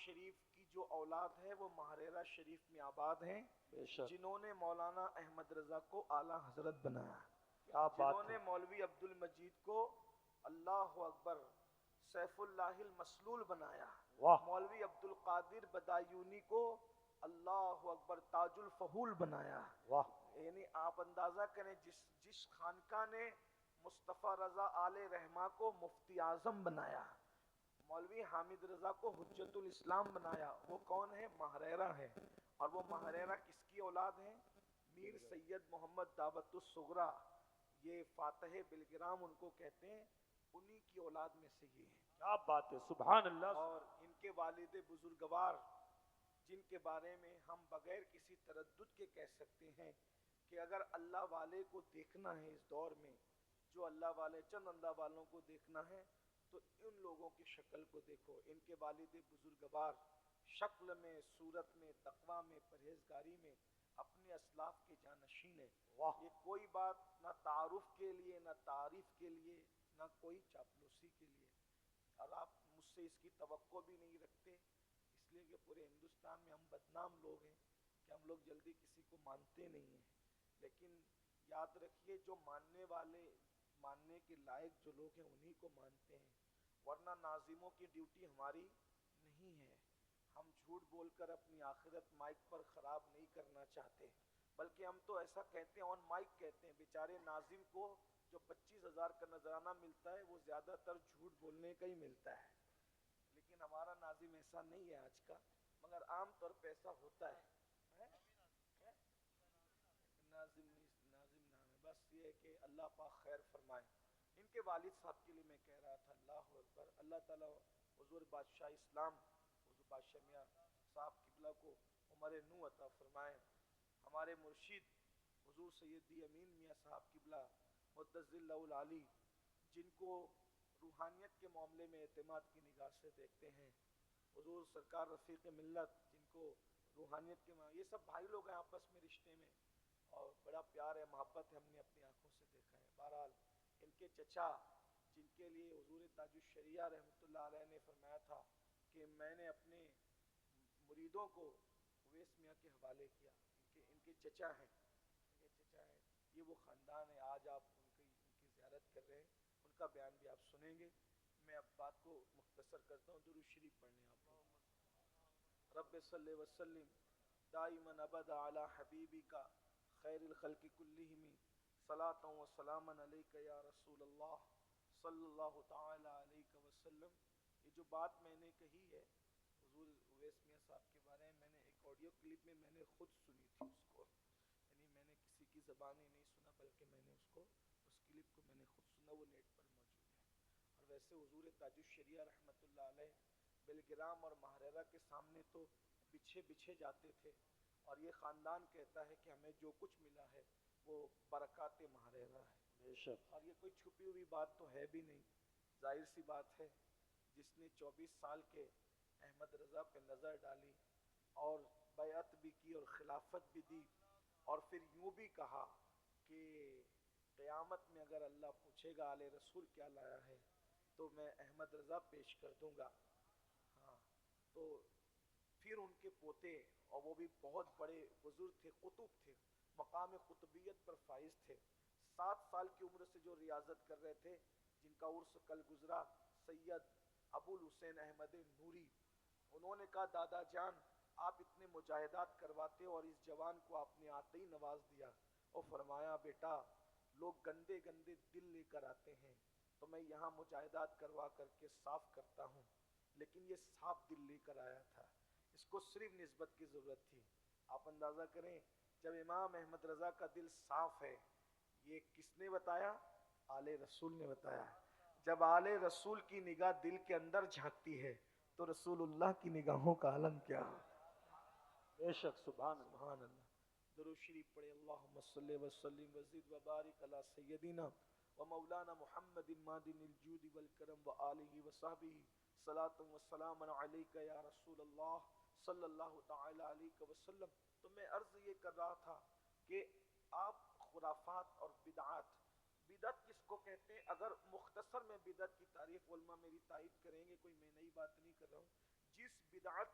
شریف کی جو اولاد ہے وہ ماہریرہ شریف میں آباد ہیں، بے شک، جنہوں نے مولانا احمد رضا کو اعلیٰ حضرت بنایا، کیا جنہوں بات نے ہے، مولوی عبد المجید کو اللہ اکبر سیف اللہ المسلول بنایا، واہ مولوی عبد القادر بدایونی کو اللہ اکبر تاج الفہول بنایا۔ واہ، یعنی آپ اندازہ کریں جس خانقاہ نے مصطفیٰ رضا آل رحمہ کو مفتی اعظم بنایا، مولوی حامد رضا کو حجت الاسلام بنایا، وہ کون ہے؟ ماہریرہ ہے۔ اور وہ ماہریرہ کس کی اولاد ہیں؟ میر سید محمد دعوت الصغریٰ، یہ فاتح بلگرام ان کو کہتے ہیں، انہی کی اولاد میں سے یہ ہیں۔ کیا بات ہے، سبحان اللہ، اور ان کے والد بزرگوار جن کے بارے میں ہم بغیر کسی تردد کے کہہ سکتے ہیں کہ اگر اللہ والے کو دیکھنا ہے اس دور میں، جو اللہ والے چند اللہ والوں کو دیکھنا ہے تو ان لوگوں کی شکل کو دیکھو۔ ان کے والد بزرگوار شکل میں، صورت میں، تقوی میں، پرہیزگاری میں اپنے اسلاف کے جانشین ہیں۔ واہ، یہ کوئی بات نہ تعارف کے لیے، نہ تعریف کے لیے، نہ کوئی چاپلوسی کے لیے، اور آپ مجھ سے اس کی توقع بھی نہیں رکھتے، اس لیے کہ پورے ہندوستان میں ہم بدنام لوگ ہیں کہ ہم لوگ جلدی کسی کو مانتے نہیں ہیں، لیکن یاد رکھیے جو ماننے والے، ماننے کے لائق جو لوگ ہیں انہی کو مانتے ہیں، ورنہ ناظموں کی ڈیوٹی ہماری نہیں ہے۔ ہم جھوٹ بول کر اپنی آخرت مائک پر خراب نہیں کرنا چاہتے، بلکہ ہم تو ایسا کہتے ہیں، آن مائک کہتے ہیں، بیچارے ناظم کو جو 25,000 کا نذرانہ ملتا ہے وہ زیادہ تر جھوٹ بولنے کا ہی ملتا ہے، لیکن ہمارا ناظم ایسا نہیں ہے آج کا، مگر عام طور پہ ایسا ہوتا ہے۔ ناظم ناظم نام ہے، بس یہ ہے کہ اللہ پاک خیر فرمائے۔ ان کے والد صاحب کے لیے میں کہہ رہا تھا، اللہ اکبر، اللہ تعالیٰ حضور بادشاہ اسلام حضور بادشاہ میاں صاحب قبلہ کو عمر نو عطا فرمائے، ہمارے مرشد حضور سیدی امین میاں صاحب قبلہ مدظل اللہ العالی، جن کو روحانیت کے معاملے میں اعتماد کی نگاہ سے دیکھتے ہیں، حضور سرکار رفیق ملت جن کو روحانیت کے یہ سب بھائی لوگ ہیں آپس میں رشتے میں، اور بڑا پیار ہے، محبت ہے، ہم نے اپنی آنکھوں سے دیکھا ہے۔ بہرحال ان کے چچا جن کے لیے حضور تاج الشریعہ رحمۃ اللہ علیہ نے فرمایا تھا کہ میں نے اپنے مریدوں کو اویس میاں کے حوالے کیا، ان کے چچا ہیں، یہ وہ خاندان ہے، آج آپ ان کی زیارت کر رہے ہیں، ان کا بیان بھی آپ سنیں گے۔ میں اب بات کو مختصر کرتا ہوں، درود شریف پڑھنے آپ لوگ۔ رب صلی وسلم دائما ابدا علی حبیبک خیر الخلق کلہم صلاۃ و سلاما علیک یا رسول اللہ صلی اللہ تعالی علیہ وسلم۔ یہ جو بات میں نے کہی ہے حضور اویس میاں صاحب کے بارے میں، میں نے ایک آڈیو کلپ میں میں نے خود سنی تھی اس کو، یعنی میں نے کسی کی زبانی نہیں سنا بلکہ میں نے اس کلپ کو میں نے خود سنا، وہ نیٹ پر موجود ہے۔ اور ویسے حضور تاج الشریعہ رحمۃ اللہ علیہ بلگرام اور ماہریرہ کے سامنے تو بچھے بچھے جاتے تھے، اور یہ خاندان کہتا ہے کہ ہمیں جو کچھ ملا ہے وہ برکات ماہریرہ ہے، بے شک، اور یہ کوئی چھپی ہوئی بات تو ہے بھی نہیں، ظاہر سی بات ہے، جس نے 24 سال کے احمد رضا پہ نظر ڈالی اور بیعت بھی کی اور خلافت بھی دی، اور پھر یوں بھی کہا کہ قیامت میں اگر اللہ پوچھے گا آل رسول کیا لایا ہے تو میں احمد رضا پیش کر دوں گا۔ ہاں، تو پھر ان کے پوتے، اور وہ بھی بہت بڑے بزرگ تھے، قطب تھے، مقام قطبیت پر فائز تھے، 7 سال کی عمر سے جو ریاضت کر رہے تھے، جن کا عرس کل گزرا، سید ابو الحسین احمد نوری، انہوں نے کہا دادا جان آپ اتنے مجاہدات کرواتے اور اس جوان کو آپ نے آتے ہی نواز دیا، اور فرمایا بیٹا لوگ گندے گندے دل لے کر آتے ہیں تو میں یہاں مجاہدات کروا کر کے صاف کرتا ہوں، لیکن یہ صاف دل لے کر آیا تھا، اس کو صرف نسبت کی ضرورت تھی۔ آپ اندازہ کریں جب امام احمد رضا کا دل صاف ہے، یہ کس نے بتایا؟ آل رسول نے بتایا۔ جب آل رسول کی نگاہ دل کے اندر جھانکتی ہے تو رسول اللہ کی نگاہوں کا عالم کیا ہے؟ بے شک، سبحان اللہ، سبحان اللہ۔ درود شریف پڑھے، اللہم صلی وسلم وزد وبارک علی سیدنا و مولانا محمد مادن الجود والکرم و آلہ وصحبہ صلاۃ و سلام علیک یا رسول اللہ صلی اللہ تعالی علیہ وسلم۔ تو میں عرض یہ کر رہا تھا کہ آپ خرافات اور بدعات، بدعت کس کو کہتے ہیں؟ اگر مختصر میں بدعت کی تعریف علماء میری تائید کریں گے، کوئی میں نئی بات نہیں کر رہا ہوں، جس بدعت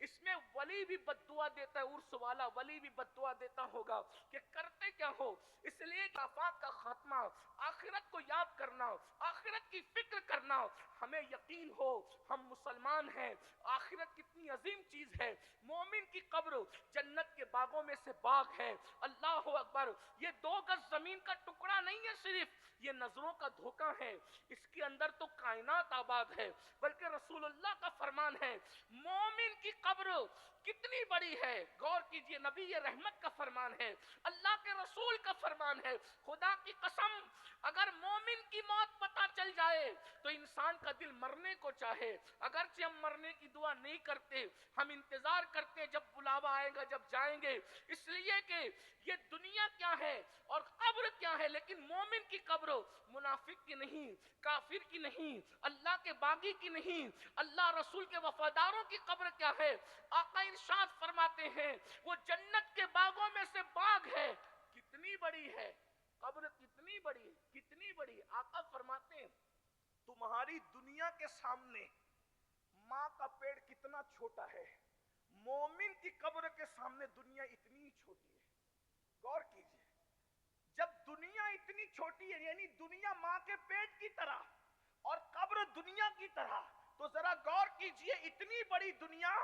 اس میں ولی بھی بددعا دیتا ہے، عرس والا ولی بھی بددعا دیتا ہوگا کہ کرتے کیا ہو. اس لیے آفات کا خاتمہ، آخرت کو یاد کرنا، آخرت کی فکر کرنا. ہمیں یقین ہو ہم مسلمان ہیں، آخرت کتنی عظیم چیز ہے. مومن کی قبر جنت کے باغوں میں سے باغ ہے. اللہ اکبر. یہ 2 گز زمین کا ٹکڑا نہیں ہے صرف، یہ نظروں کا دھوکہ ہے. اس کے اندر تو کائنات آباد ہے. بلکہ رسول اللہ کا فرمان ہے مومن کی قبر کتنی بڑی ہے. غور کیجئے، نبی رحمت کا فرمان ہے، اللہ کے رسول کا فرمان ہے. خدا کی قسم اگر مومن کی موت پتہ چل جائے تو انسان کا دل مرنے کو چاہے. اگرچہ ہم مرنے کی دعا نہیں کرتے، ہم انتظار کرتے ہیں جب بلاوا آئے گا، جب جائیں گے. اس لیے کہ یہ دنیا کیا ہے اور قبر کیا ہے، لیکن مومن کی قبر منافق کی نہیں، کافر کی نہیں، اللہ کے باغی کی نہیں، اللہ رسول کے وفاداروں کی قبر کیا ہے. آقا ارشاد فرماتے ہیں وہ جنت کے باغوں میں سے باغ ہے. کتنی بڑی ہے قبر، کتنی بڑی، کتنی بڑی. آقا فرماتے ہیں تمہاری دنیا کے سامنے ماں کا پیڑ کتنا چھوٹا ہے، مومن کی قبر کے سامنے دنیا اتنی چھوٹی ہے. غور کیجئے، جب دنیا اتنی چھوٹی ہے، یعنی دنیا ماں کے پیٹ کی طرح اور قبر دنیا کی طرح، تو ذرا غور کیجئے اتنی بڑی دنیا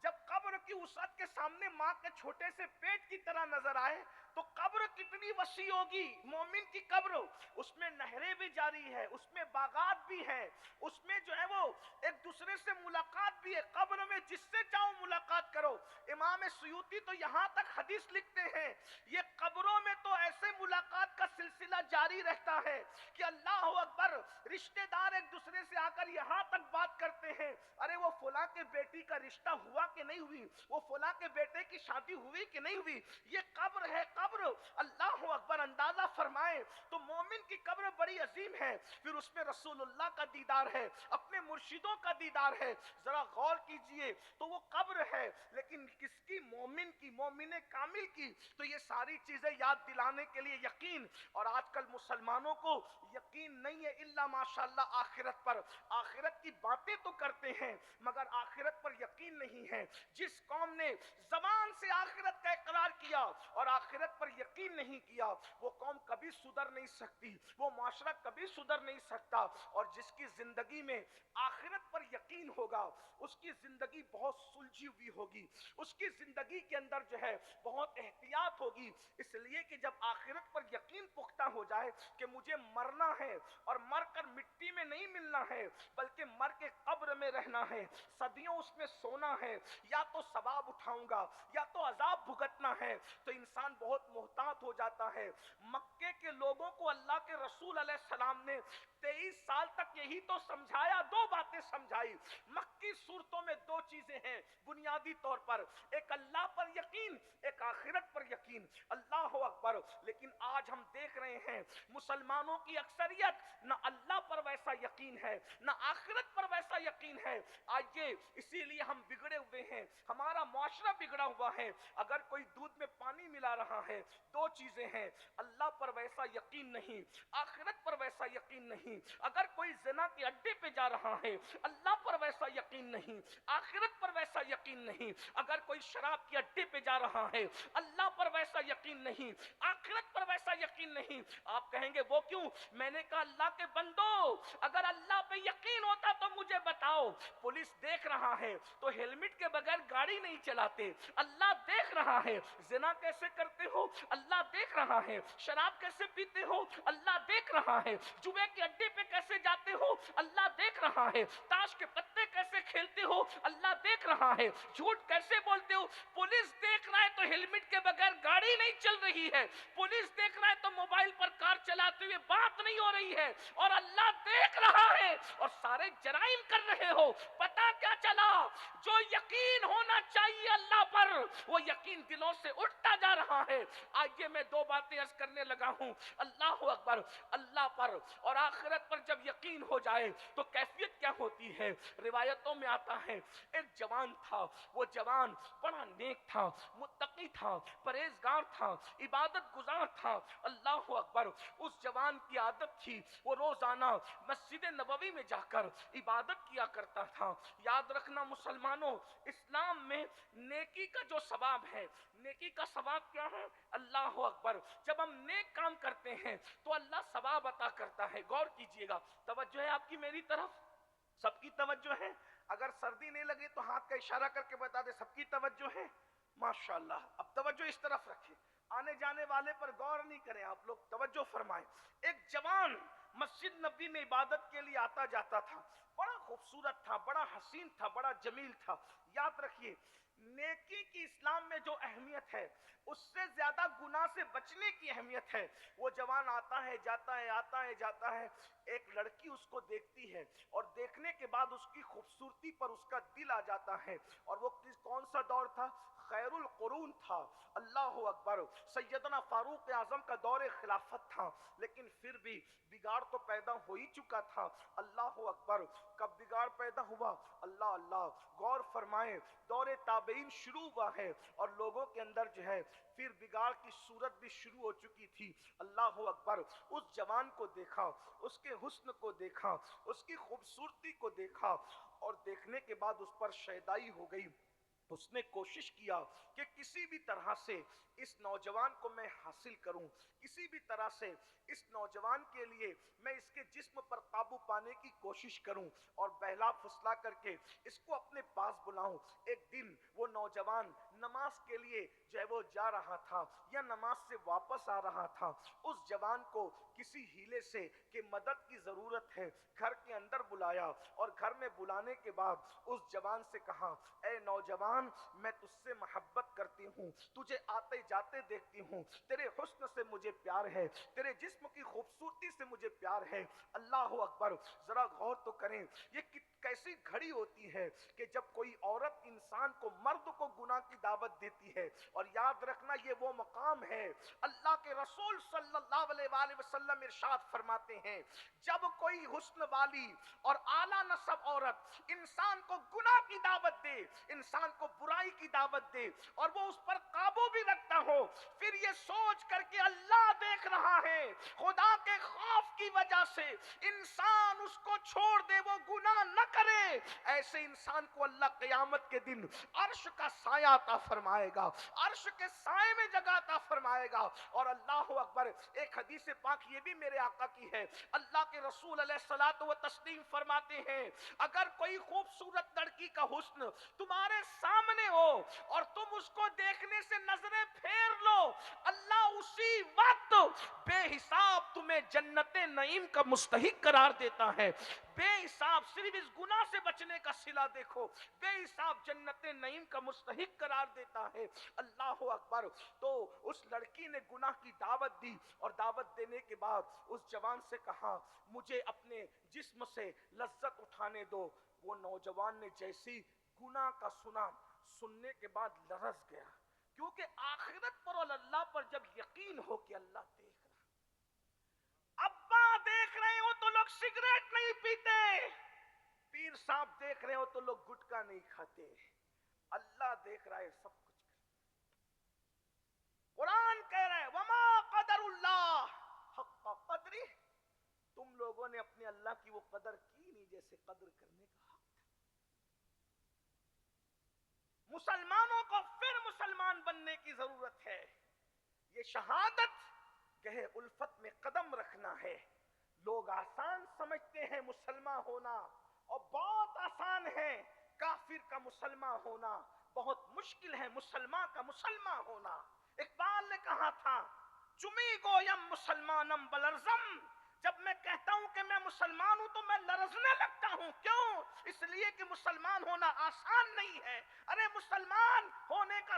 جب قبر کی وسعت کے سامنے ماں کے چھوٹے سے پیٹ کی طرح نظر آئے تو قبر کتنی وسیع ہوگی. مومن کی قبر، اس میں نہریں بھی جاری ہے، اس میں باغات بھی ہیں، اس میں جو ہے وہ ایک دوسرے سے ملاقات بھی ہے. قبر میں جس سے چاہو ملاقات کرو. امام سیوطی تو یہاں تک حدیث لکھتے ہیں یہ قبروں میں تو ایسے ملاقات کا سلسلہ جاری رہتا ہے کہ اللہ اکبر، رشتہ دار ایک دوسرے سے آ کر یہاں تک بات کرتے ہیں ارے وہ فلاں کے بیٹی کا رشتہ ہوا کہ نہیں ہوئی، وہ فلاں کے بیٹے کی شادی ہوئی کہ نہیں ہوئی. یہ قبر ہے، قبر. اللہ اکبر. اندازہ فرمائیں تو مومن کی قبر بڑی عظیم ہے. پھر اس میں رسول اللہ کا دیدار ہے، اپنے مرشدوں کا دیدار ہے. ذرا غور کیجئے تو وہ قبر ہے، لیکن کس کی؟ مومن کی، مومن کامل کی. تو یہ ساری چیزیں یاد دلانے کے لیے یقین. اور آج کل مسلمانوں کو یقین نہیں ہے الا ماشاءاللہ آخرت پر. آخرت کی باتیں تو کرتے ہیں مگر آخرت پر یقین نہیں ہے. جس قوم نے زبان سے آخرت کا اقرار کیا اور آخرت پر یقین نہیں کیا وہ قوم کبھی سدھر نہیں سکتی، وہ معاشرہ کبھی سدھر نہیں سکتا. اور جس کی زندگی میں آخرت پر یقین ہوگا اس کی زندگی بہت سلجھی ہوئی ہوگی، اس کی زندگی کے اندر جو ہے بہت احتیاط ہوگی. اس لیے کہ جب آخرت پر یقین پختہ ہو جائے کہ مجھے مرنا ہے اور مر کر مٹی میں نہیں ملنا ہے بلکہ مر کے قبر میں رہنا ہے، صدیوں اس میں سونا ہے، یا تو ثواب اٹھاؤں گا یا تو عذاب بھگتنا ہے، تو انسان بہت محتاط ہو جاتا ہے. مکے کے لوگوں کو اللہ کے رسول علیہ السلام نے 23 سال تک یہی تو سمجھایا، 2 باتیں سمجھائی. مکی صورتوں میں 2 چیزیں ہیں بنیادی طور پر، ایک اللہ پر یقین، ایک آخرت پر یقین. اللہ اکبر. لیکن آج ہم دیکھ رہے ہیں مسلمانوں کی اکثریت نہ اللہ پر ویسا یقین ہے نہ آخرت پر ویسا یقین ہے. آئیے اسی لیے ہم بگڑے ہوئے ہیں، ہمارا معاشرہ بگڑا ہوا ہے. اگر کوئی دودھ میں پانی ملا رہا ہے 2 چیزیں ہیں، اللہ پر ویسا یقین نہیں، آخرت پر ویسا یقین نہیں. اگر کوئی زنا کے اڈے پہ جا رہا ہے اللہ پر ویسا یقین نہیں، آخرت پر ویسا یقین نہیں. اگر کوئی شراب کے اڈے پہ جا رہا ہے اللہ پر ویسا یقین نہیں، آخرت پر ویسا یقین نہیں. آپ کہیں گے وہ کیوں؟ میں نے کہا اللہ کے بندو اگر اللہ پہ یقین ہوتا تو مجھے بتاؤ. پولیس دیکھ رہا ہے تو ہیلمٹ کے بغیر گاڑی نہیں چلاتے. اللہ دیکھ رہا ہے زنا کیسے کرتے ہو، اللہ دیکھ رہا ہے. شراب کیسے پیتے ہو، اللہ دیکھ رہا ہے. جوے کے اڈے پہ کیسے جاتے ہو، اللہ دیکھ رہا ہے. تاش کے پتے کیسے کھیلتے ہو، اللہ دیکھ رہا ہے. جھوٹ کیسے بولتے ہو، پولیس دیکھ رہا ہے تو ہیلمٹ کے بغیر گاڑی نہیں چل رہی ہے. پولیس دیکھ رہا ہے تو موبائل پر کار چلاتے ہوئے بات نہیں ہو رہی ہے. اور اللہ دیکھ رہا ہے اور سارے جرائم کر رہے ہو. پتہ کیا چلا؟ جو یقین ہونا چاہیے اللہ پر وہ یقین دلوں سے اٹھتا جا رہا ہے۔ آئیے میں دو باتیں عرض کرنے لگا ہوں۔ اللہ اکبر، اللہ پر اور آخرت پر جب یقین ہو جائے تو کیفیت کیا ہوتی ہے؟ روایتوں میں آتا ہے ایک جوان تھا، وہ جوان بڑا نیک تھا، متقی تھا، پرہیزگار تھا، عبادت گزار تھا۔ اللہ اکبر، اس جوان کی عادت تھی وہ روزانہ مسجد نبوی میں جا کر عبادت کیا کرتا تھا۔ یاد رکھنا مسلمانوں، اسلام میں نیکی کا جو ثواب ہے، نیکی کا ثواب کیا ہے؟ اللہ اکبر، جب ہم نیک کام کرتے ہیں تو اللہ ثواب عطا کرتا ہے۔ غور کیجئے گا، توجہ ہے آپ کی میری طرف؟ سب کی توجہ ہے؟ اگر سردی نہیں لگے تو ہاتھ کا اشارہ کر کے بتا دے سب کی توجہ ہے؟ ماشاءاللہ، اب توجہ اس طرف رکھیں، آنے جانے والے پر غور نہیں کریں، آپ لوگ توجہ فرمائیں۔ ایک جوان مسجد نبی میں عبادت کے لیے آتا جاتا تھا، بڑا خوبصورت تھا، بڑا حسین تھا، بڑا جمیل تھا۔ یاد رکھیے، نیکی کی اسلام میں جو اہمیت ہے اس سے زیادہ گناہ سے بچنے کی اہمیت ہے۔ وہ جوان آتا ہے جاتا ہے، آتا ہے جاتا ہے، ایک لڑکی اس کو دیکھتی ہے اور دیکھنے کے بعد اس کی خوبصورتی پر اس کا دل آ جاتا ہے۔ اور وہ کون سا دور تھا؟ خیر القرون تھا۔ اللہ اکبر، سیدنا فاروق اعظم کا دور خلافت تھا، لیکن پھر بھی بگاڑ تو پیدا ہو ہی چکا تھا۔ اللہ اکبر، کب بگاڑ پیدا ہوا؟ اللہ اللہ، غور فرمائیں، دور تابعین شروع ہوا ہے اور لوگوں کے اندر جو ہے پھر بگاڑ کی صورت بھی شروع ہو چکی تھی۔ اللہ اکبر، اس جوان کو دیکھا، اس کے حسن کو دیکھا، اس کی خوبصورتی کو دیکھا اور دیکھنے کے بعد اس پر شیدائی ہو گئی۔ اس نے کوشش کیا کہ کسی بھی طرح سے اس نوجوان کو میں حاصل کروں، کسی بھی طرح سے اس نوجوان کے لیے میں اس کے جسم پر قابو پانے کی کوشش کروں اور بہلا پھسلا کر کے اس کو اپنے پاس بلاؤں۔ ایک دن وہ نوجوان نماز کے لیے جو ہے وہ جا رہا تھا یا نماز سے واپس آ رہا تھا، اس جوان کو کسی ہیلے سے کہ مدد کی ضرورت ہے گھر کے اندر بلایا اور گھر میں بلانے کے بعد اس جوان سے کہا، اے نوجوان، میں تجھ سے محبت کرتی ہوں، تجھے آتے جاتے دیکھتی ہوں، تیرے حسن سے مجھے پیار ہے، تیرے جسم کی خوبصورتی سے مجھے پیار ہے۔ اللہ اکبر، ذرا غور تو کریں، یہ کیسی گھڑی ہوتی ہے کہ جب کوئی عورت انسان کو، مرد کو گناہ کی دعوت دیتی ہے۔ اور یاد رکھنا یہ وہ مقام ہے، اللہ کے رسول صلی اللہ علیہ وآلہ وسلم ارشاد فرماتے ہیں، جب کوئی حسن والی اور اعلیٰ نسب عورت انسان کو گناہ کی دعوت دے، انسان کو برائی کی دعوت دے اور وہ اس پر قابو بھی رکھتا ہو، پھر یہ سوچ کر کے اللہ دیکھ رہا ہے، خدا کے خوف کی وجہ سے انسان اس کو چھوڑ دے، وہ گناہ نہ کرے، ایسے انسان کو اللہ قیامت کے دن عرش کا سایہ عطا فرمائے گا، عرش کے سائے میں جگہ عطا فرمائے گا۔ اور اللہ اکبر، ایک حدیث پاک یہ بھی میرے آقا کی ہے، اللہ کے رسول علیہ الصلوۃ والتسلیم فرماتے ہیں، اگر کوئی خوبصورت لڑکی کا حسن تمہارے سامنے ہو اور تم اس کو دیکھنے سے نظریں پھیر لو، اللہ اسی وقت بے حساب تمہیں جنت نعیم کا مستحق قرار دیتا ہے۔ بے حساب، صرف اس گناہ سے بچنے کا صلہ دیکھو، بے حساب جنت نعیم کا مستحق قرار دیتا ہے۔ اللہ اکبر، تو اس لڑکی نے گناہ کی دعوت دی اور دعوت دینے کے بعد اس جوان سے کہا، مجھے اپنے جسم سے لذت اٹھانے دو۔ وہ نوجوان نے جیسی گناہ کا سننے کے بعد لرز گیا، کیونکہ آخرت پر اور اللہ پر جب یقین ہو کہ اللہ دیکھ رہا، ابا دیکھ رہے ہو تو لوگ سگریٹ نہیں پیتے، پیر صاحب دیکھ رہے ہو تو لوگ گٹکا نہیں کھاتے، اللہ دیکھ رہا ہے سب کچھ۔ قرآن کہہ رہا ہے وما قدر اللہ حق قدری، تم لوگوں نے اپنے اللہ کی وہ قدر کی نہیں جیسے قدر کرنے کا حق تھا۔ مسلمانوں کو پھر مسلمان بننے کی ضرورت ہے، یہ شہادت گہے الفت میں قدم رکھنا ہے۔ لوگ آسان سمجھتے ہیں مسلمان ہونا، اور بہت آسان ہے کافر کا مسلمان ہونا، بہت مشکل ہے مسلمان کا مسلمان ہونا۔ اقبال نے کہا تھا، چمی گویم مسلمانم بلرزم، جب میں کہتا ہوں کہ میں مسلمان ہوں تو میں لرزنے لگتا ہوں، کیوں؟ اس لیے کہ مسلمان ہونا آسان نہیں ہے۔ ارے مسلمان ہونے کا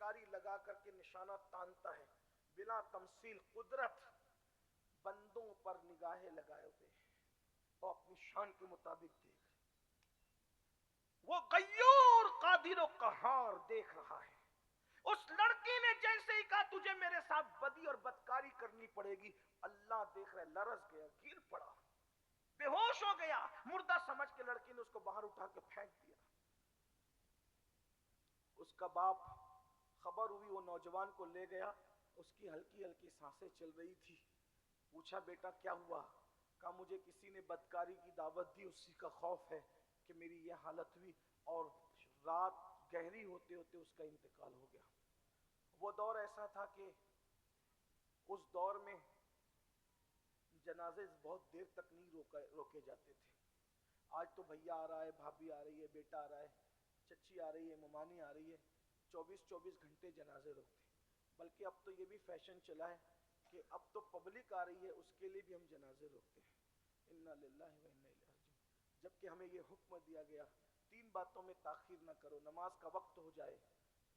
شکاری لگا کر کے نشانہ تانتا ہے، بلا تمثیل قدرت بندوں پر نگاہیں لگائے ہوئے اور اپنی شان کے مطابق دیکھ رہے، وہ غیور قادر و قہار دیکھ رہا ہے۔ اس لڑکی نے جیسے ہی کہا تجھے میرے ساتھ بدی اور بدکاری کرنی پڑے گی، اللہ دیکھ رہا ہے، لرز گیا، گر پڑا، بے ہوش ہو گیا، مردہ سمجھ کے لڑکی نے اس کو باہر اٹھا کے پھینک دیا۔ اس کا باپ خبر ہوئی، وہ نوجوان کو لے گیا، اس کی ہلکی ہلکی سانسیں چل رہی تھی، پوچھا بیٹا کیا ہوا؟ کہا مجھے کسی نے بدکاری کی دعوت دی، اسی کا خوف ہے کہ میری یہ حالت ہوئی، اور رات گہری ہوتے ہوتے اس کا انتقال ہو گیا۔ وہ دور ایسا تھا کہ اس دور میں جنازے بہت دیر تک نہیں روکے جاتے تھے۔ آج تو بھیا آ رہا ہے، بھابھی آ رہی ہے، بیٹا آ رہا ہے، چچی آ رہی ہے، ممانی آ رہی ہے، 24 گھنٹے جنازے روکتے ہیں۔ بلکہ اب تو یہ بھی فیشن چلا ہے کہ اب تو پبلک آ رہی ہے، اس کے لیے بھی ہم جنازے روکتے ہیں۔ انا للہ و انا الیہ راجعون۔ جبکہ ہمیں یہ حکم دیا گیا 3 باتوں میں تاخیر نہ کرو، نماز کا وقت ہو جائے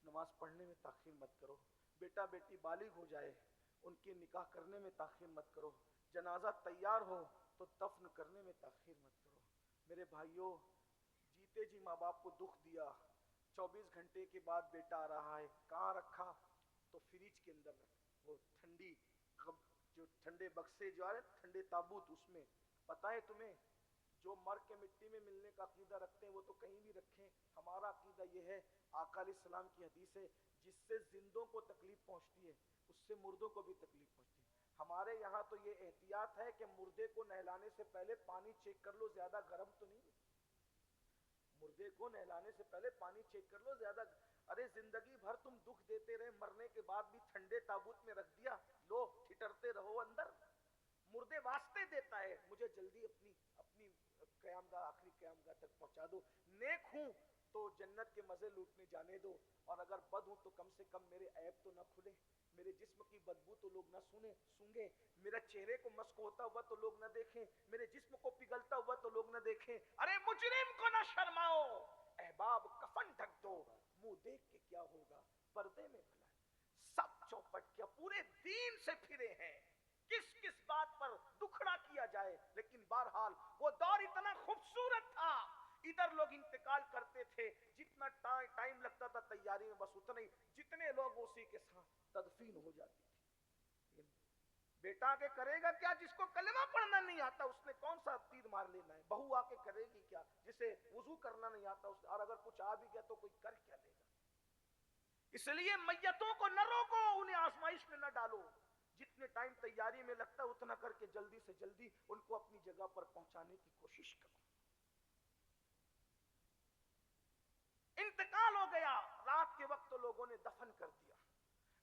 نماز پڑھنے میں تاخیر مت کرو، بیٹا بیٹی بالغ ہو جائے ان کے نکاح کرنے میں تاخیر مت کرو، جنازہ تیار ہو تو دفن کرنے میں تاخیر مت کرو۔ میرے بھائیوں، جیتے جی ماں باپ کو دکھ دیا، 24 گھنٹے کے بعد بیٹا آ رہا ہے، کہاں رکھا؟ تو فریج کے اندر رکھ، وہ ٹھنڈی جو ٹھنڈے بکسے جو آ رہے ٹھنڈے تابوت، اس میں۔ پتہ ہے تمہیں جو مر کے مٹی میں ملنے کا عقیدہ رکھتے ہیں وہ تو کہیں بھی رکھیں، ہمارا عقیدہ یہ ہے، آقا علیہ السلام کی حدیث ہے، جس سے زندوں کو تکلیف پہنچتی ہے اس سے مردوں کو بھی تکلیف پہنچتی ہے۔ ہمارے یہاں تو یہ احتیاط ہے کہ مردے کو نہلانے سے پہلے پانی چیک کر لو زیادہ گرم تو نہیں ہے، مردے کو نہلانے سے پہلے پانی چیک کر لو زیادہ۔ ارے زندگی بھر تم دکھ دیتے رہے، مرنے کے بعد بھی ٹھنڈے تابوت میں رکھ دیا، لو ٹھٹرتے رہو اندر۔ مردے واسطے دیتا ہے، مجھے جلدی اپنی قیام گاہ، آخری قیام گاہ تک پہنچا دو، نیک ہوں تو جنت کے مزے لوٹنے جانے دو، اور اگر بد ہوں تو کم سے کم میرے عیب تو نہ کھلے، میرے جسم کی بدبو تو لوگ نہ سونگیں، میرے چہرے کو مسخ ہوتا ہوا تو لوگ نہ دیکھیں، میرے جسم کو پگھلتا ہوا تو لوگ نہ دیکھیں۔ ارے مجرم کو نہ شرماؤ، احباب کفن ڈھک دو، منہ دیکھ کے کیا ہوگا، پردے میں بھلا ہے۔ سب چوپٹ کیا، پورے دین سے پھرے ہیں، کس بات پر دکھڑا کیا جائے، لیکن بہرحال وہ دور اتنا خوبصورت تھا، ادھر لوگ انتقال کرتے تھے، جتنا ٹائم لگتا تھا تیاری میں بس اتنا ہی، جتنے لوگ اسی کے ساتھ تدفین ہو جاتی تھی۔ بیٹا آ کے کرے گا کیا؟ جس کو کلمہ پڑھنا نہیں آتا اس نے کون سا تیر مار لینا ہے؟ بہو آ کے کرے گی کیا؟ جسے وضو کرنا نہیں آتا اور اگر کچھ آ بھی گیا تو کوئی کر کیا لے گا؟ اس لیے میتوں کو نہ روکو، انہیں آزمائش میں نہ ڈالو، جتنے ٹائم تیاری میں لگتا ہے اتنا کر کے جلدی سے جلدی ان کو اپنی جگہ پر پہنچانے کی کوشش کرو۔ انتقال ہو گیا، رات کے وقت تو لوگوں نے دفن کر دیا۔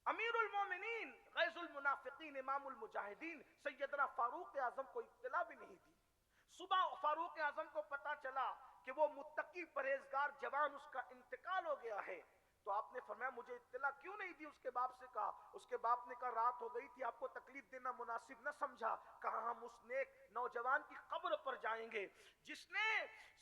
امیر المومنین غیظ المنافقین امام المجاہدین سیدنا فاروق اعظم کو اطلاع بھی نہیں دی۔ صبح فاروق اعظم کو پتا چلا کہ وہ متقی پرہیزگار جوان اس کا انتقال ہو گیا ہے، تو آپ نے فرمایا مجھے اطلاع کیوں نہیں دی؟ اس کے باپ سے کہا، اس کے باپ نے کہا رات ہو گئی تھی، آپ کو تکلیف دینا مناسب نہ سمجھا، کہا ہم اس نیک نوجوان کی قبر پر جائیں گے جس نے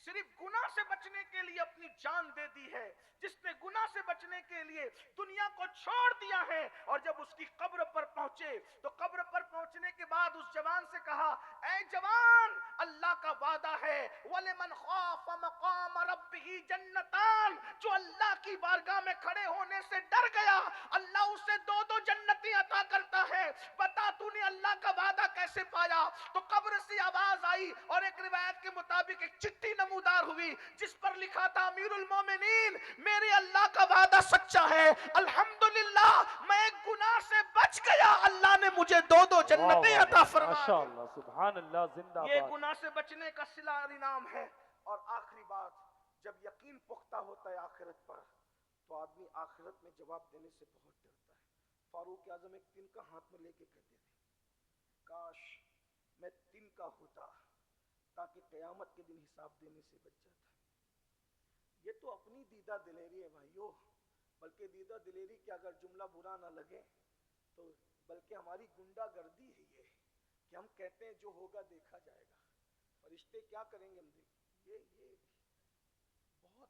صرف گناہ سے بچنے کے لیے اپنی جان دے دی ہے، جس نے گناہ سے بچنے کے لیے دنیا کو چھوڑ دیا ہے۔ اور جب اس کی قبر پر پہنچے تو قبر پر پہنچنے کے بعد اس جوان سے کہا، اے جوان، اللہ کا وعدہ ہے وَلِمَنْ خَافَ مَقَامَ رَبِّهِ جَنَّتَانِ، جو اللہ کی بارگاہ میں کھڑے ہونے سے ڈر گیا اللہ اسے 2 جنتیں عطا کرتا ہے۔ بتا تو نے اللہ کا وعدہ کیسے پایا؟ تو قبر سے آواز آئی اور ایک روایت کے مطابق ایک چٹھی نمودار ہوئی جس پر لکھا تھا، امیر المومنین میرے اللہ کا وعدہ سچا ہے، الحمدللہ میں ایک گناہ سے بچ گیا، اللہ نے مجھے 2 جنتیں عطا فرما دی۔ ماشاءاللہ، سبحان اللہ، زندہ یہ باد۔ گناہ سے بچنے کا صلہ انعام ہے۔ اور آخری بات، جب یقین پختہ ہوتا ہے آخرت پر تو آدمی آخرت میں جواب دینے سے بہت ڈرتا ہے۔ فاروق اعظم ایک تنکا ہاتھ میں لے کے کہتے تھے، کاش میں تنکا ہوتا تاکہ قیامت کے دن حساب دینے سے بچ جاتا۔ یہ تو اپنی دیدہ دلیری ہے بھائیو، بلکہ دیدہ دلیری کے اگر جملہ برا نہ لگے تو بلکہ ہماری گنڈا گردی ہے یہ کہ ہم کہتے ہیں جو ہوگا دیکھا جائے گا، فرشتے کیا کریں گے ہم دیکھ، یہ بہت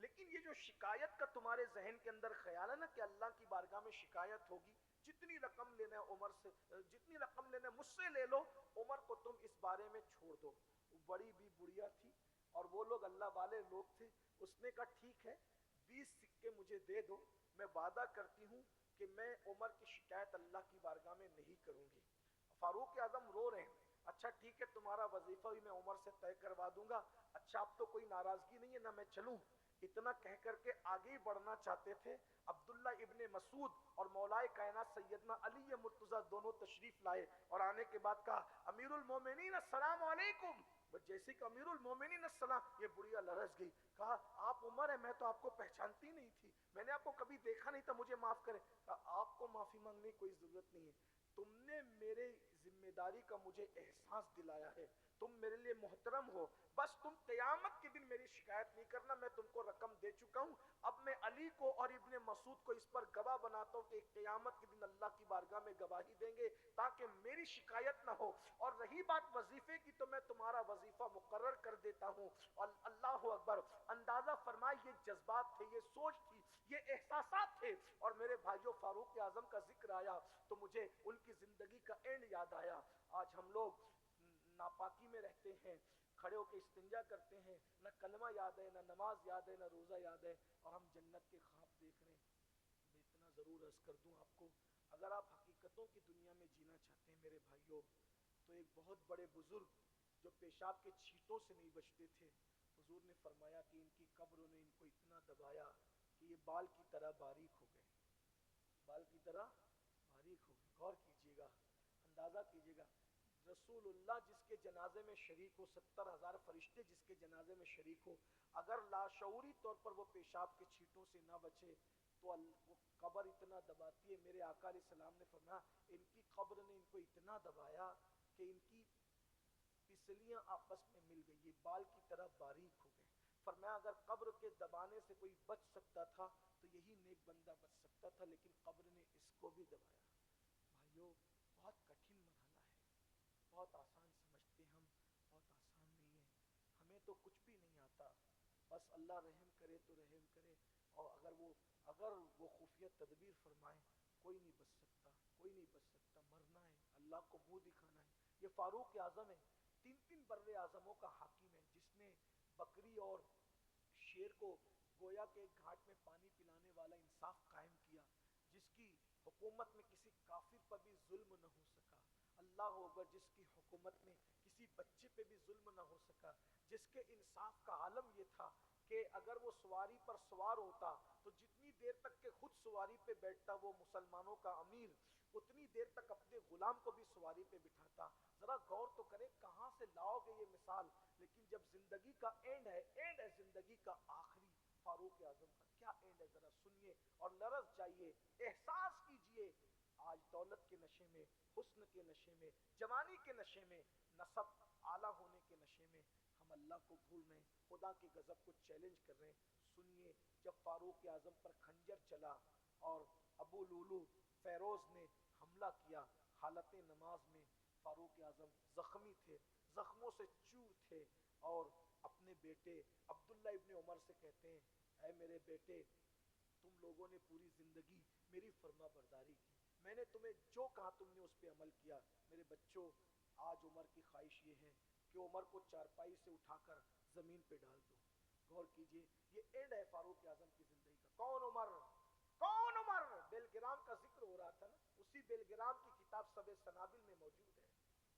لیکن یہ جو شکایت کا تمہارے ذہن کے اندر خیال ہے نا کہ اللہ کی بارگاہ میں شکایت ہوگی، جتنی رقم لینا ہے عمر سے، جتنی رقم لینا ہے مجھ سے لے لو، عمر کو تم اس بارے میں چھوڑ دو۔ وہ بڑی بھی بڑھیا تھی اور وہ لوگ اللہ والے لوگ تھے، اس نے کہا ٹھیک ہے 20 سکے مجھے دے دو، میں وعدہ کرتی ہوں کہ میں عمر کی شکایت اللہ کی بارگاہ میں نہیں کروں گی۔ فاروق اعظم رو رہے ہیں، اچھا ٹھیک ہے تمہارا وظیفہ بھی میں عمر سے طے کروا دوں گا، اچھا اب تو کوئی ناراضگی نہیں ہے نہ میں چلوں؟ اتنا کہہ کر کے آگے ہی بڑھنا چاہتے تھے، عبداللہ ابن مسعود اور مولائے کائنات سیدنا علی مرتضیٰ دونوں تشریف لائے اور آنے کے بعد کہا امیر المومنین السلام علیکم۔ جیسے کہ امیر المومنین السلام، یہ بڑھیا لرز گئی، کہا آپ عمر ہے، میں تو آپ کو پہچانتی نہیں تھی، میں نے آپ کو کبھی دیکھا نہیں تھا، مجھے معاف کریں۔ کہا آپ کو معافی مانگنے کی کوئی ضرورت نہیں ہے، تم نے میرے ذمہ داری کا مجھے احساس دلایا ہے، تم میرے لیے محترم ہو، بس تم قیامت کے دن میری شکایت نہیں کرنا، میں تم کو رقم دے چکا ہوں، اب میں علی کو اور ابن مسعود کو اس پر گواہ بناتا ہوں کہ قیامت کے دن اللہ کی بارگاہ میں گواہی دیں گے تاکہ میری شکایت نہ ہو، اور رہی بات وظیفے کی تو میں تمہارا وظیفہ مقرر کر دیتا ہوں۔ اور اللہ اکبر، اندازہ فرمائے یہ جذبات تھے، یہ سوچ تھی، یہ احساسات تھے۔ اور میرے بھائیوں فاروق اعظم کا ذکر آیا تو مجھے ان کی زندگی کا اینڈ یاد آیا۔ آج ہم لوگ ناپاکی میں رہتے ہیں، کھڑے ہو کے استنجا کرتے ہیں، نہ کلمہ یاد ہے، نہ نماز یاد ہے، نہ روزہ یاد ہے، اور ہم جنت کے خواب دیکھ رہے ہیں۔ میں اتنا ضرور عرض کر دوں آپ کو، اگر آپ حقیقتوں کی دنیا میں جینا چاہتے ہیں میرے بھائیوں، تو ایک بہت بڑے بزرگ جو پیشاب کے چھینٹوں سے نہیں بچتے تھے، حضور نے فرمایا کہ ان کی قبروں نے ان کو اتنا دبایا کہ یہ بال کی طرح باریک ہو گئے، بال کی طرح باریک ہو گئے۔ غور کیجئے گا، اندازہ کیجئے گا، رسول اللہ جس کے جنازے میں شریک ہو، 70,000 فرشتے جس کے جنازے میں شریک ہو، اگر لاشعوری طور پر وہ پیشاب کے چھینٹوں سے نہ بچے تو وہ قبر اتنا دباتی ہے۔ میرے آقا علیہ السلام نے فرمایا ان کی قبر نے ان کو اتنا دبایا کہ ان کی پسلیاں آپس میں مل گئی، یہ بال کی طرح باریک ہو گئے۔ فرمایا اگر قبر کے دبانے سے کوئی بچ سکتا تھا تو یہی نیک بندہ بچ سکتا تھا، لیکن قبر نے اس کو بھی دبایا۔ بھائیو بہت کٹھن مرحلہ ہے، بہت آسان سمجھتے ہم، بہت آسان نہیں ہے، ہمیں تو کچھ بھی نہیں آتا، بس اللہ رحم کرے تو رحم کرے، اور اگر وہ خفیہ تدبیر فرمائے کوئی نہیں بچ سکتا، کوئی نہیں بچ سکتا، مرنا ہے، اللہ کو منہ دکھانا ہے۔ یہ فاروق اعظم ہے، 3 بر اعظموں کا حاکم ہے، جس نے بکری اور شیر کو گویا کے گھاٹ میں پانی پلانے والا انصاف قائم کیا، جس کی حکومت میں کسی کافر پر بھی ظلم نہ ہو سکا، اللہ اکبر، جس کی حکومت میں کسی بچے پہ بھی ظلم نہ ہو سکا، جس کے انصاف کا عالم یہ تھا کہ اگر وہ سواری پر سوار ہوتا تو جتنی دیر تک کہ خود سواری پہ بیٹھتا وہ مسلمانوں کا امیر، اتنی دیر تک اپنے غلام کو بھی سواری پہ بٹھاتا۔ ذرا غور تو کریں کہاں سے لاؤ گے یہ مثال، لیکن جب زندگی کا اینڈ ہے زندگی کا آخری، فاروق اعظم کا کیا اینڈ ہے ذرا سنیے اور لرز جائیے، احساس کیجئے۔ آج دولت کے نشے میں، حسن کے نشے میں، جوانی کے نشے میں، نسب اعلیٰ ہونے کے نشے میں ہم اللہ کو بھول رہے ہیں، خدا کے غضب کو چیلنج کر رہے ہیں۔ سنیے جب فاروق اعظم پر خنجر چلا اور ابو لولو فیروز نے حملہ کیا حالت نماز میں، فاروق اعظم زخمی تھے، زخموں سے چور تھے، اور اپنے بیٹے عبداللہ ابن عمر سے کہتے ہیں اے میرے بیٹے، تم لوگوں نے پوری زندگی میری فرما برداری کی، میں نے تمہیں جو کہا تم نے اس پہ عمل کیا، میرے بچوں آج عمر کی خواہش یہ ہے کہ عمر کو چارپائی سے اٹھا کر زمین پہ ڈال دو۔ غور کیجئے، یہ اینڈ ہے فاروق اعظم کی زندگی کا۔ کون عمر؟ کون عمر؟ بیل گرام کا ذکر ہو رہا تھا نا، اسی بیل گرام کی کتاب سب سنابل میں موجود ہے،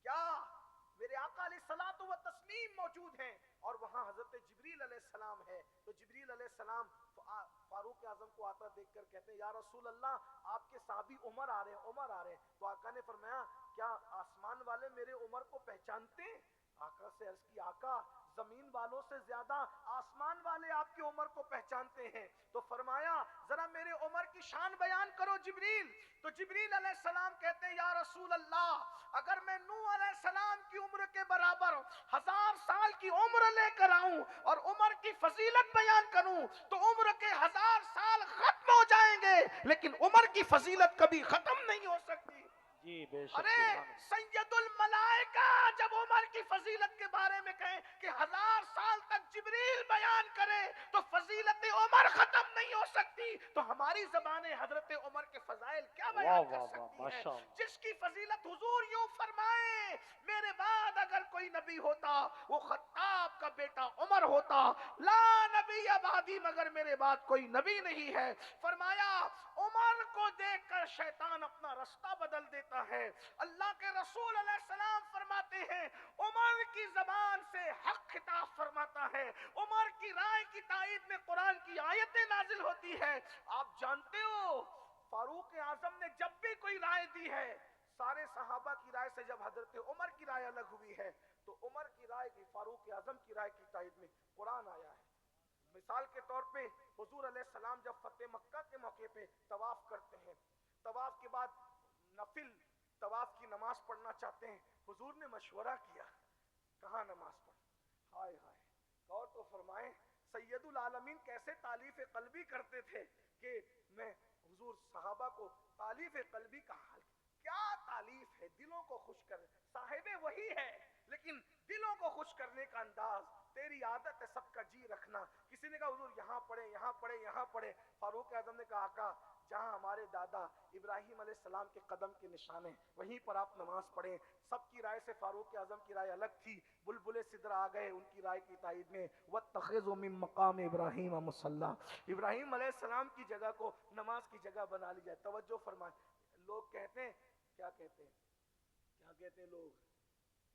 کیا میرے آقا علیہ الصلوۃ والتسلیم موجود ہیں، اور وہاں حضرت جبریل علیہ السلام ہے، تو جبریل علیہ السلام فاروق اعظم کو آتا دیکھ کر کہتے ہیں یا رسول اللہ آپ کے صحابی عمر آ رہے ہیں، عمر آ رہے ہیں، تو آقا نے فرمایا کیا آسمان والے میرے عمر کو پہچانتے ہیں؟ آقا سے عرض کی آقا زمین والوں سے زیادہ آسمان والے آپ کی عمر کو پہچانتے ہیں، تو فرمایا ذرا میرے عمر کی شان بیان کرو جبریل، تو جبریل علیہ السلام کہتے ہیں یا رسول اللہ اگر میں نوح علیہ السلام کی عمر کے برابر 1000 سال کی عمر لے کر آؤں اور عمر کی فضیلت بیان کروں تو عمر کے 1000 سال ختم ہو جائیں گے، لیکن عمر کی فضیلت کبھی ختم نہیں ہو سکتی۔ جی بے شک، ارے سید الملائکہ جب عمر کی فضیلت کے بارے میں کہیں کہ 1000 سال تک جبریل بیان کرے تو تو فضیلت عمر ختم نہیں ہو سکتی تو ہماری زبانیں حضرت عمر کے فضائل کیا بیان واہ کر واہ واہ سکتی ہیں؟ ماشاء اللہ. جس کی فضیلت حضور یوں فرمائے میرے بعد اگر کوئی نبی ہوتا وہ خطاب کا بیٹا عمر ہوتا. لا نبی بعدی، مگر میرے بعد کوئی نبی نہیں ہے. فرمایا عمر کو دیکھ کر شیطان اپنا رستہ بدل دیتا ہے. اللہ کے رسول علیہ السلام فرماتے ہیں عمر کی زبان سے حق خطاب فرماتا ہے. عمر کی رائے کی تائید میں قرآن کی آیتیں نازل ہوتی ہے. آپ جانتے ہو فاروق اعظم نے جب بھی کوئی رائے دی ہے، سارے صحابہ کی رائے سے جب حضرت عمر کی رائے الگ ہوئی ہے تو عمر کی رائے کی، فاروق اعظم کی رائے کی تائید میں قرآن آیا ہے. مثال کے طور پہ حضور علیہ السلام جب فتح مکہ کے موقع پہ طواف کرتے ہیں، طواف کے بعد نفل طواف کی نماز پڑھنا چاہتے ہیں، حضور نے مشورہ کیا کہاں نماز پڑھ. ہائے ہائے، غور تو فرمائیں سید العالمین کیسے تالیف قلبی کرتے تھے کہ میں حضور صحابہ کو تالیف قلبی کا حال کیا تالیف ہے، دلوں کو خوش کر، صاحب وہی ہے لیکن دلوں کو خوش کرنے کا انداز. تیری عادت ہے سب کا جی رکھنا. کسی نے کہا حضور یہاں پڑھے یہاں پڑھے یہاں پڑھے. فاروق اعظم نے کہا آقا جہاں ہمارے دادا ابراہیم علیہ السلام کے قدم کے نشان ہیں وہیں پر آپ نماز پڑھیں. سب کی رائے سے فاروق اعظم کی رائے الگ تھی. بلبل سدر آ گئے ان کی رائے کی تائید میں واتخذوا من مقام ابراہیم مصلی، ابراہیم علیہ السلام کی جگہ کو نماز کی جگہ بنا لی جائے. توجہ فرمائیں. لوگ کہتے ہیں کیا کہتے ہیں لوگ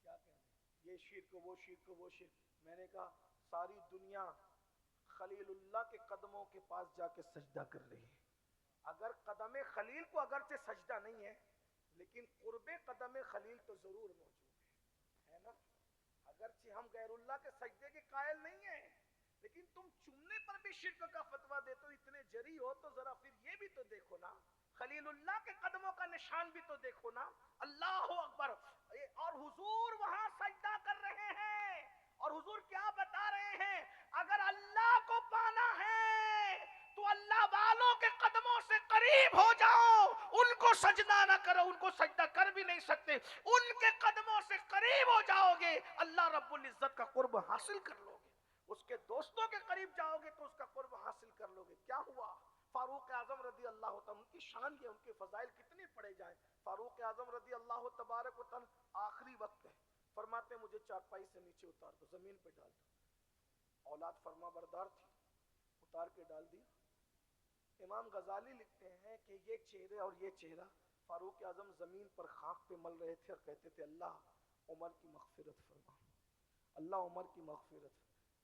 کیا کہتے ہیں یہ شرک وہ شرک وہ شرک. میں نے کہا ساری دنیا خلیل اللہ کے قدموں کے پاس جا کے سجدہ کر رہی ہے. اگر قدم خلیل کو اگرچہ سجدہ نہیں ہے لیکن قرب قدم خلیل تو ضرور موجود ہے نا. اگرچہ ہم غیر اللہ کے سجدے کے قائل نہیں ہیں لیکن تم چومنے پر بھی شرک کا فتویٰ دیتے ہو. اتنے جری ہو تو ذرا پھر یہ بھی تو دیکھو نا، خلیل اللہ کے قدموں کا نشان بھی تو دیکھو نا. اللہ اکبر. اور حضور وہاں سجدہ کر رہے ہیں اور حضور کیا بتا رہے ہیں اگر اللہ کو پانا ہے تو اللہ والوں کے قدموں سے قریب ہو جاؤ. ان کو سجدہ نہ کرو، ان کو سجدہ کر بھی نہیں سکتے. ان کے قدموں سے قریب ہو جاؤ گے اللہ رب العزت کا قرب حاصل کر لو گے. اس کے دوستوں کے قریب جاؤ گے تو اس کا قرب حاصل کر لو گے. کیا ہوا؟ فاروق اعظم رضی اللہ تعالیٰ، ان کی شان یہ، ان کے فضائل کتنے پڑے جائیں. فاروق اعظم رضی اللہ تبارک و تعالیٰ آخری وقت ہے، فرماتے مجھے چارپائی سے نیچے اتار دو، زمین پہ ڈال دو. اولاد فرما بردار تھی، اتار کے ڈال دی. امام غزالی لکھتے ہیں کہ یہ چہرے اور یہ چہرہ فاروق اعظم زمین پر خاک پہ مل رہے تھے اور کہتے تھے اللہ عمر کی مغفرت فرما، اللہ عمر کی مغفرت.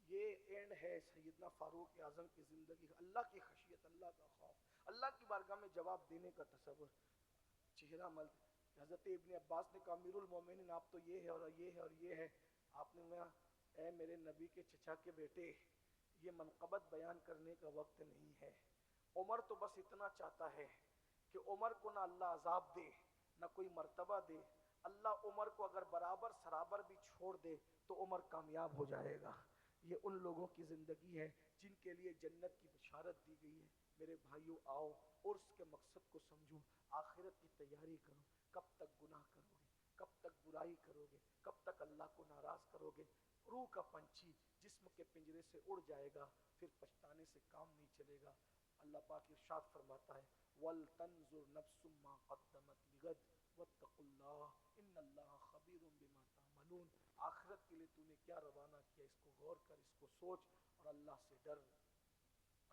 یہ اینڈ ہے سیدنا فاروق اعظم کی زندگی. اللہ کی خشیت، اللہ کا خوف، اللہ کی بارگاہ میں جواب دینے کا تصور. چہرہ مل. حضرت ابن عباس نے کہا امیر المومنین آپ تو یہ ہے اور یہ ہے اور یہ ہے. آپ نے کہا اے میرے نبی کے چچا کے بیٹے، یہ منقبت بیان کرنے کا وقت نہیں ہے. عمر تو بس اتنا چاہتا ہے کہ عمر کو نہ اللہ عذاب دے نہ کوئی مرتبہ دے. اللہ عمر کو اگر برابر سرابر بھی چھوڑ دے تو عمر کامیاب ہو جائے گا. یہ ان لوگوں کی زندگی ہے جن کے لیے جنت کی بشارت دی گئی ہے. میرے بھائیو آؤ عرس کے مقصد کو سمجھو، آخرت کی تیاری کرو. کب تک گناہ کرو گے، کب تک برائی کرو گے، کب تک اللہ کو ناراض کرو گے. روح کا پنچھی جسم کے پنجرے سے اڑ جائے گا، پھر پچھتانے سے کام نہیں چلے گا. اللہ پاک ارشاد فرماتا ہے وَلْتَنْظُرْ نَفْسٌ مَّا قَدَّمَتْ لِغَدٍ وَاتَّقُوا اللَّهَ إِنَّ اللَّهَ خَبِيرٌ بِمَا تَعْمَلُونَ. آخرت کے لیے تو نے کیا روانہ کیا، اس کو غور کر، اس کو سوچ اور اللہ سے ڈر.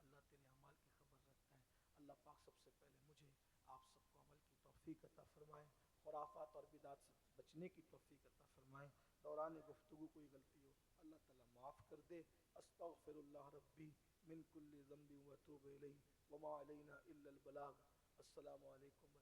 اللہ تیرے اعمال کی خبر رکھتا ہے. اللہ پاک سب سے پہلے مجھے آپ سب کو عمل کی توفیق عطا فرمائے، خرافات اور بدعات سے بچنے کی توفیق عطا فرمائے. دوران گفتگو کوئی غلطی ہو اللہ تعالیٰ معاف کر دے. استغفر اللہ ربی من کل ذنب واتوب الیہ وما علینا الا البلاغ. السلام علیکم.